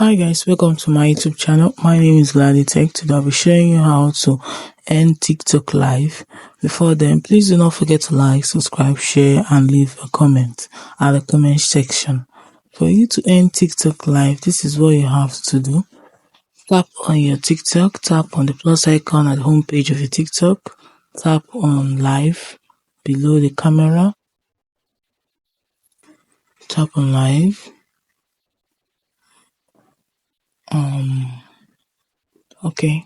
Hi guys, welcome to my YouTube channel. My name is Gladys Tech. Today I'll be showing you how to end TikTok live. Before then, please do not forget to like, subscribe, share and leave a comment at the comment section. For you to end TikTok live, this is what you have to do. Tap on your TikTok, tap on the plus icon at the home page of your TikTok, tap on live below the camera, tap on live. Okay.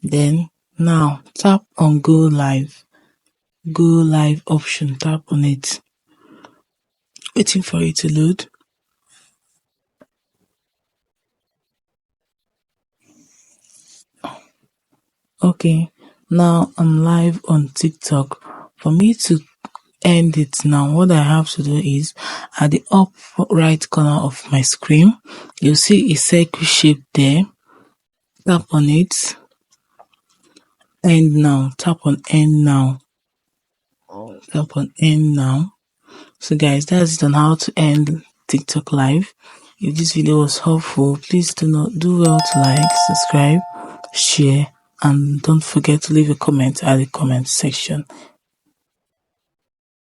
Then now tap on go live option, tap on it, waiting for it to load. Okay, now I'm live on TikTok. For me to end it now, what I have to do is at the up right corner of my screen, you'll see a circle shape there. Tap on it, end now, tap on end now, tap on end now. So guys, that's it on how to end TikTok live. If this video was helpful, please do well to like, subscribe, share and don't forget to leave a comment at the comment section.